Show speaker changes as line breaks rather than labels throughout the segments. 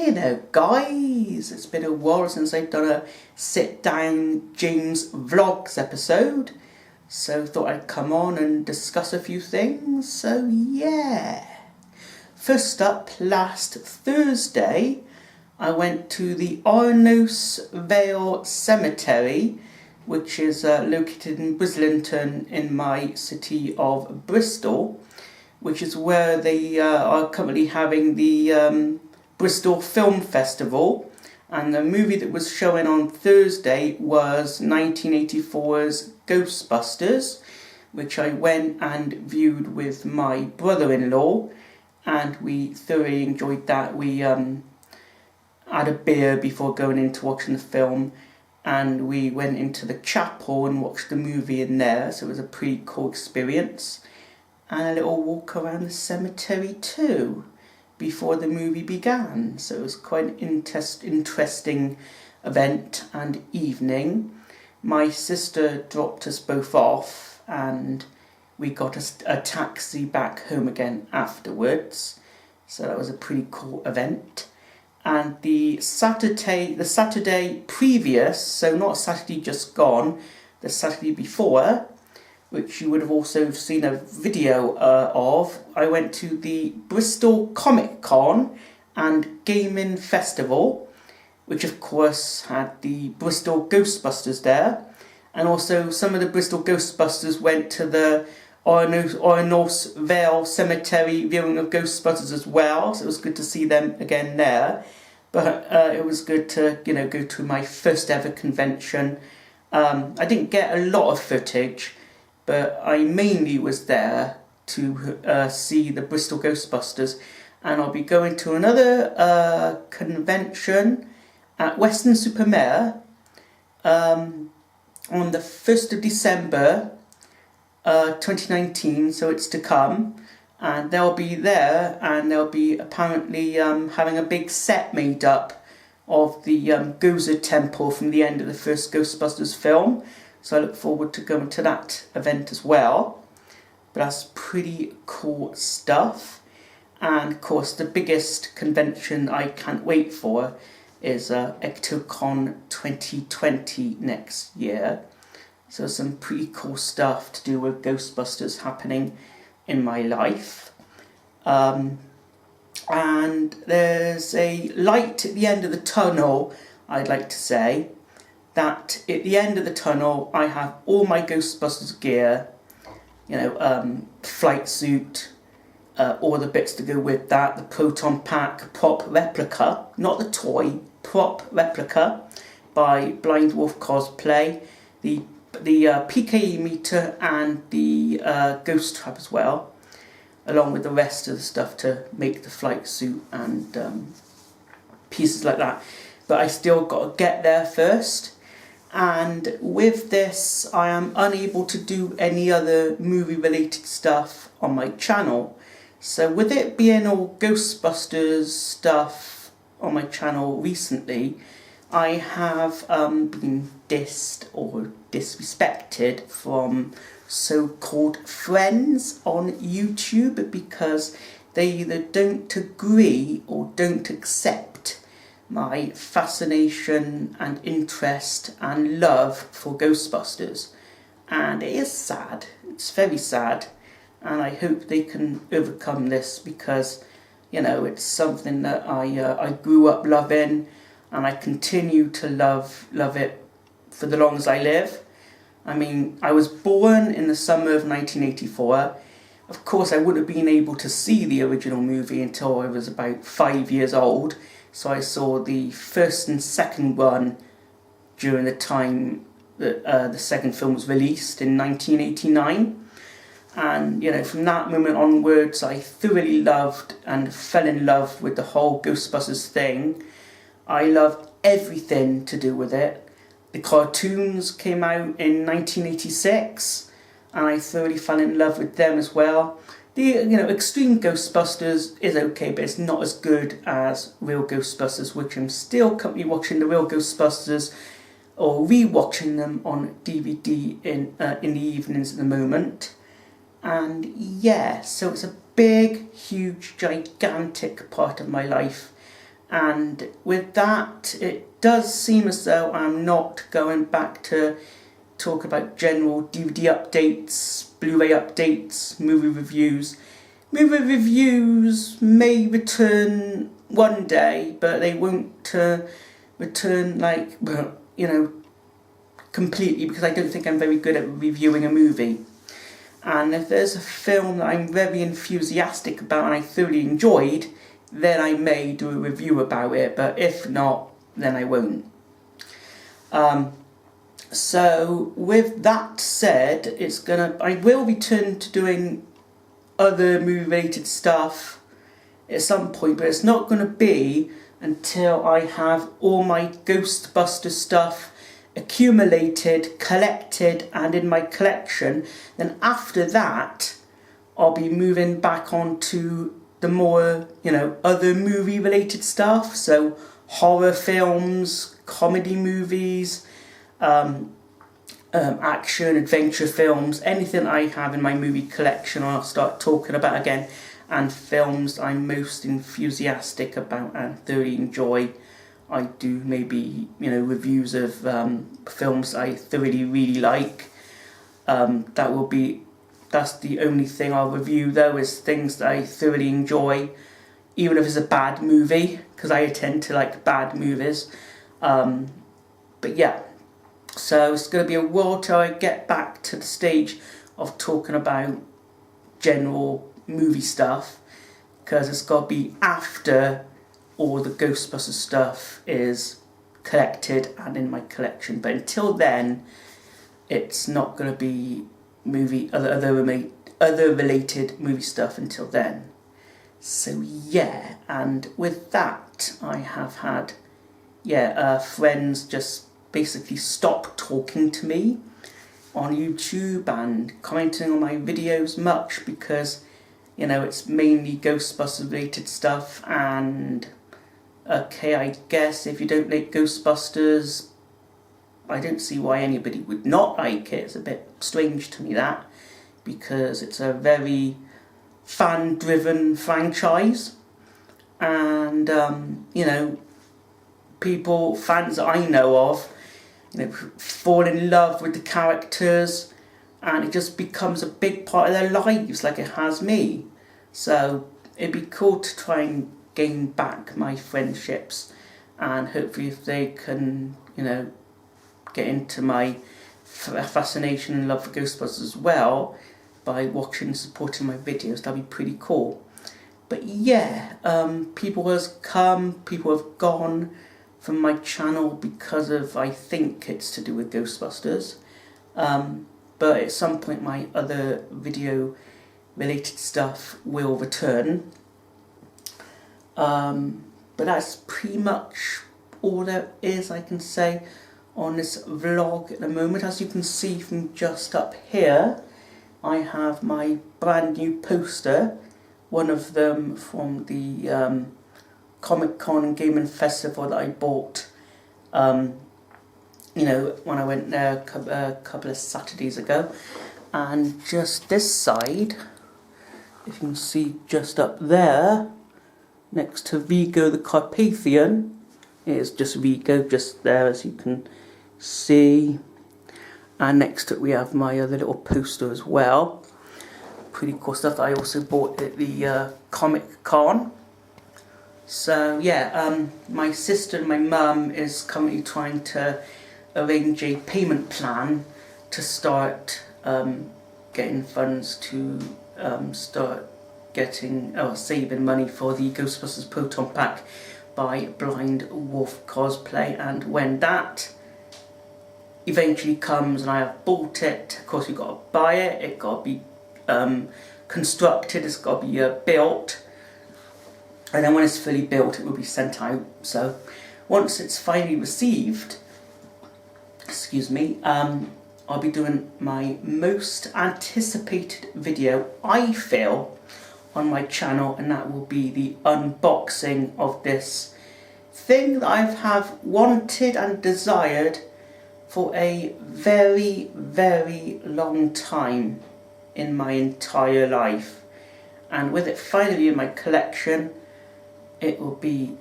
Hey there guys, it's been a while since I've done a sit down James Vlogs episode, so thought I'd come on and discuss a few things, so yeah. First up, last Thursday I went to the Arnos Vale Cemetery, which is located in Brislington in my city of Bristol, which is where they are currently having the Bristol Film Festival, and the movie that was showing on Thursday was 1984's Ghostbusters, which I went and viewed with my brother-in-law, and we thoroughly enjoyed that. We had a beer before going into watching the film, and we went into the chapel and watched the movie in there, so it was a pretty cool experience. And a little walk around the cemetery too before the movie began, so it was quite an interesting event and evening. My sister dropped us both off and we got a taxi back home again afterwards, so that was a pretty cool event. And the Saturday previous, so not Saturday just gone, the Saturday before, which you would have also seen a video of, I went to the Bristol Comic Con and Gaming Festival, which of course had the Bristol Ghostbusters there, and also some of the Bristol Ghostbusters went to the Arnos Vale Cemetery viewing of Ghostbusters as well, so it was good to see them again there. But it was good to go to my first ever convention. I didn't get a lot of footage, but I mainly was there to see the Bristol Ghostbusters, and I'll be going to another convention at Weston-super-Mare on the 1st of December 2019, so it's to come, and they'll be there, and they'll be apparently having a big set made up of the Gozer Temple from the end of the first Ghostbusters film. So I look forward to going to that event as well. But that's pretty cool stuff. And of course the biggest convention I can't wait for is Ectocon 2020 next year. So some pretty cool stuff to do with Ghostbusters happening in my life. And there's a light at the end of the tunnel, I'd like to say. That at the end of the tunnel I have all my Ghostbusters gear, flight suit, all the bits to go with that, the proton pack prop replica, not the toy, prop replica by Blind Wolf Cosplay, the PKE meter and the ghost trap as well, along with the rest of the stuff to make the flight suit and pieces like that. But I still got to get there first. And with this, I am unable to do any other movie-related stuff on my channel. So with it being all Ghostbusters stuff on my channel recently, I have been dissed or disrespected from so-called friends on YouTube because they either don't agree or don't accept my fascination and interest and love for Ghostbusters, and it is sad. It's very sad, and I hope they can overcome this because it's something that I grew up loving, and I continue to love it for the long as I live. I mean, I was born in the summer of 1984. Of course I wouldn't have been able to see the original movie until I was about 5 years old. So I saw the first and second one during the time that the second film was released in 1989. And, from that moment onwards, I thoroughly loved and fell in love with the whole Ghostbusters thing. I loved everything to do with it. The cartoons came out in 1986, and I thoroughly fell in love with them as well. The Extreme Ghostbusters is okay, but it's not as good as Real Ghostbusters, which I'm still currently watching the Real Ghostbusters or re-watching them on DVD in the evenings at the moment. And yeah, so it's a big, huge, gigantic part of my life, And with that, it does seem as though I'm not going back to talk about general DVD updates, Blu-ray updates, movie reviews. Movie reviews may return one day, but they won't return like, completely, because I don't think I'm very good at reviewing a movie. And if there's a film that I'm very enthusiastic about and I thoroughly enjoyed, then I may do a review about it, but if not, then I won't. So with that said, I will return to doing other movie-related stuff at some point, but it's not going to be until I have all my Ghostbusters stuff accumulated, collected, and in my collection. Then after that, I'll be moving back on to the more, other movie-related stuff. So horror films, comedy movies, action, adventure films, anything I have in my movie collection I'll start talking about again, and films I'm most enthusiastic about and thoroughly enjoy. I do maybe, reviews of films I thoroughly really like. That's the only thing I'll review though, is things that I thoroughly enjoy, even if it's a bad movie, because I tend to like bad movies. But yeah, so it's going to be a while till I get back to the stage of talking about general movie stuff, because it's got to be after all the Ghostbusters stuff is collected and in my collection. But until then, it's not going to be other related movie stuff until then. So yeah, and with that, I have had friends just basically stop talking to me on YouTube and commenting on my videos much, because it's mainly Ghostbusters related stuff. And okay, I guess if you don't like Ghostbusters, I don't see why anybody would not like it. It's a bit strange to me, that, because it's a very fan-driven franchise, and fans that I know of, fall in love with the characters, and it just becomes a big part of their lives, like it has me. So it'd be cool to try and gain back my friendships, and hopefully if they can, get into my fascination and love for Ghostbusters as well by watching and supporting my videos, that'd be pretty cool. But yeah, people have come, people have gone from my channel because of, I think it's to do with Ghostbusters. But at some point my other video related stuff will return. But that's pretty much all there is I can say on this vlog at the moment. As you can see from just up here, I have my brand new poster, one of them from the Comic Con and Gaming Festival that I bought when I went there a couple of Saturdays ago. And just this side, if you can see just up there, next to Vigo the Carpathian, it's just Vigo just there, as you can see. And next to it we have my other little poster as well. Pretty cool stuff that I also bought at the Comic Con. So yeah, my sister and my mum is currently trying to arrange a payment plan to start getting funds to start saving money for the Ghostbusters Proton Pack by Blind Wolf Cosplay. And when that eventually comes and I have bought it, of course you've got to buy it, it's got to be constructed, it's got to be built, and then when it's fully built it will be sent out. So once it's finally received, I'll be doing my most anticipated video, I feel, on my channel, and that will be the unboxing of this thing that I have wanted and desired for a very, very long time in my entire life. And with it finally in my collection, it will be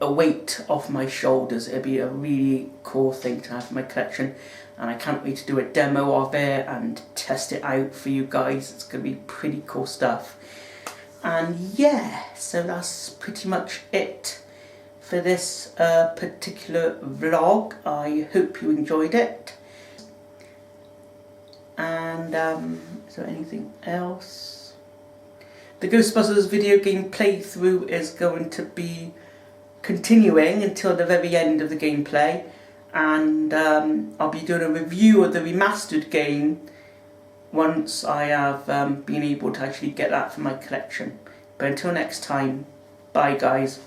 a weight off my shoulders. It'll be a really cool thing to have in my collection, and I can't wait to do a demo of it and test it out for you guys. It's going to be pretty cool stuff. And yeah, so that's pretty much it for this particular vlog. I hope you enjoyed it. And is there anything else? The Ghostbusters video game playthrough is going to be continuing until the very end of the gameplay, and I'll be doing a review of the remastered game once I have been able to actually get that for my collection. But until next time, bye guys.